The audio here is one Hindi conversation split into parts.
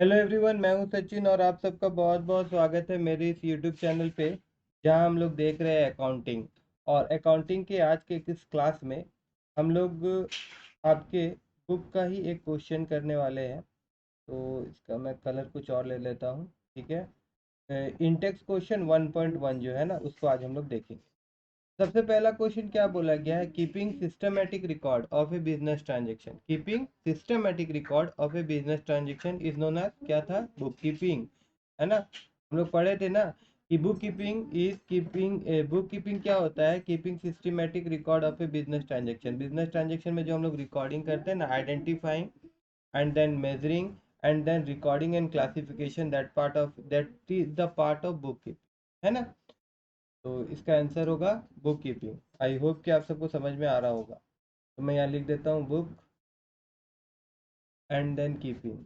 हेलो एवरीवन, मैं हूं सचिन और आप सबका बहुत बहुत स्वागत है मेरे इस यूट्यूब चैनल पे जहां हम लोग देख रहे हैं अकाउंटिंग। और अकाउंटिंग के आज के इस क्लास में हम लोग आपके बुक का ही एक क्वेश्चन करने वाले हैं। तो इसका मैं कलर कुछ और ले लेता हूं, ठीक है। इंटेक्स क्वेश्चन 1.1 जो है ना, उसको आज हम लोग देखेंगे। सबसे पहला क्वेश्चन क्या बोला गया है? Keeping systematic record of a business transaction. Keeping systematic record of a business transaction is known as क्या था? बुक कीपिंग, है ना। हम लोग पढ़े थे ना कि book keeping is keeping. Book keeping क्या होता है? Keeping systematic record of a business transaction. Business transaction में जो हम लोग रिकॉर्डिंग करते हैं ना, identifying and then measuring and then recording and classification, that is the part of book keeping, है ना। तो इसका आंसर होगा बुक कीपिंग। आई होप कि आप सबको समझ में आ रहा होगा। तो मैं यहाँ लिख देता हूँ बुक एंड देन कीपिंग।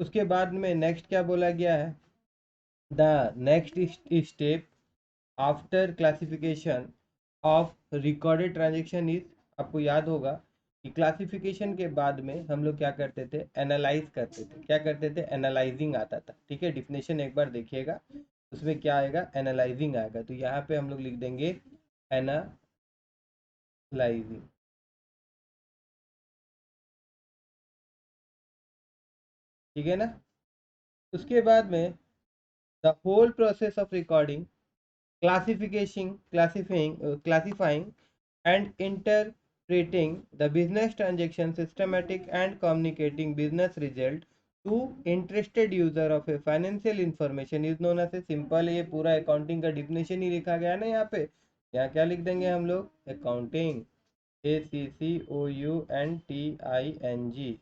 उसके बाद में नेक्स्ट क्या बोला गया है? The next step after classification of recorded transaction is. आपको याद होगा कि क्लासिफिकेशन के बाद में हम लोग क्या करते थे? एनालाइज करते थे। क्या करते थे? एनालाइजिंग आता था, ठीक है। डिफिनेशन एक बार देखिएगा, उसमें क्या आएगा? एनालाइजिंग आएगा। तो यहाँ पे हम लोग लिख देंगे एनालाइजिंग, ठीक है ना। उसके बाद में the whole process of recording, classifying and interpreting the business transaction systematic and communicating business result to interested user of a financial information is known as a simple। ये पूरा अकाउंटिंग का डिफिनेशन ही लिखा गया है ना यहाँ पे। यहाँ क्या लिख देंगे हम लोग? Accounting, ACCOUNTING,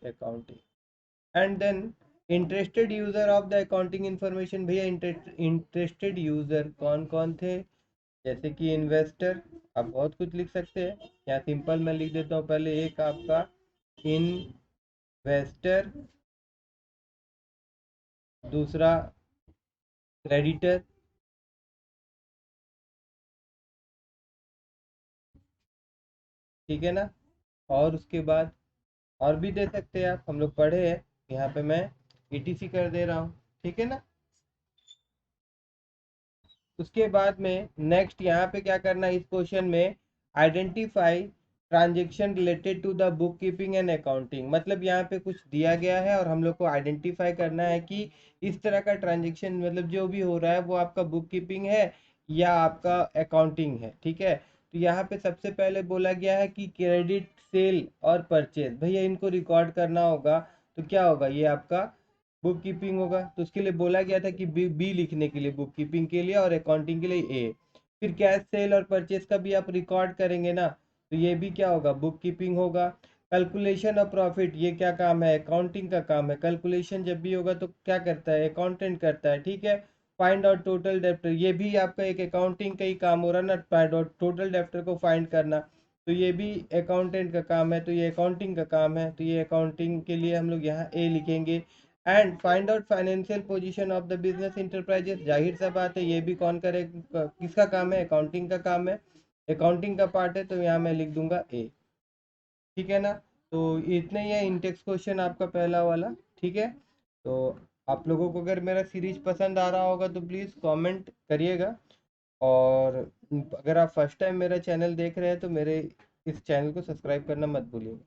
accounting. And then interested user of the accounting information. भैया इंटरेस्टेड यूजर कौन कौन थे? जैसे कि इन्वेस्टर, आप बहुत कुछ लिख सकते हैं। यहाँ सिंपल मैं लिख देता हूँ पहले एक आपका इन्वेस्टर, दूसरा क्रेडिटर, ठीक है ना। और उसके बाद और भी दे सकते हैं आप, हम लोग पढ़े हैं। यहाँ पे मैं ETC कर दे रहा हूँ, ठीक है ना। उसके बाद में नेक्स्ट यहाँ पे क्या करना है इस क्वेश्चन में? Identify transaction related to the book keeping and accounting. मतलब यहाँ पे कुछ दिया गया है और हम लोग को आइडेंटिफाई करना है कि इस तरह का ट्रांजेक्शन, मतलब जो भी हो रहा है वो आपका बुक कीपिंग है या आपका अकाउंटिंग है, ठीक है। तो यहाँ पे सबसे पहले बोला गया है कि क्रेडिट, सेल और परचेज, भैया इनको रिकॉर्ड करना होगा। तो क्या होगा? ये आपका बुक कीपिंग होगा। तो उसके लिए बोला गया था कि बी लिखने के लिए, बुक कीपिंग के लिए, और अकाउंटिंग के लिए ए। फिर कैश सेल और परचेज का भी आप रिकॉर्ड करेंगे ना, तो ये भी क्या होगा? बुक कीपिंग होगा। कैलकुलेशन ऑफ प्रॉफिट, ये क्या काम है? अकाउंटिंग का काम है। कैलकुलेशन जब भी होगा तो क्या करता है? अकाउंटेंट करता है, ठीक है। फाइंड आउट टोटल डेप्टर, ये भी आपका एक अकाउंटिंग का ही काम हो रहा है ना, फाइंड आउट टोटल डेप्टर को फाइंड करना। तो ये भी अकाउंटेंट का काम है, तो ये अकाउंटिंग का काम है। तो ये अकाउंटिंग के लिए हम लोग यहाँ ए लिखेंगे। And find out financial position of the business enterprises, जाहिर सा बात है ये भी कौन करे? किसका काम है? अकाउंटिंग का काम है। अकाउंटिंग का पार्ट है, तो यहाँ मैं लिख दूंगा ए, ठीक है ना। तो इतने ही है इंटेक्स क्वेश्चन आपका पहला वाला, ठीक है। तो आप लोगों को अगर मेरा सीरीज पसंद आ रहा होगा तो प्लीज़ कमेंट करिएगा। और अगर आप फर्स्ट टाइम मेरा चैनल देख रहे हैं तो मेरे इस चैनल को सब्सक्राइब करना मत भूलिएगा।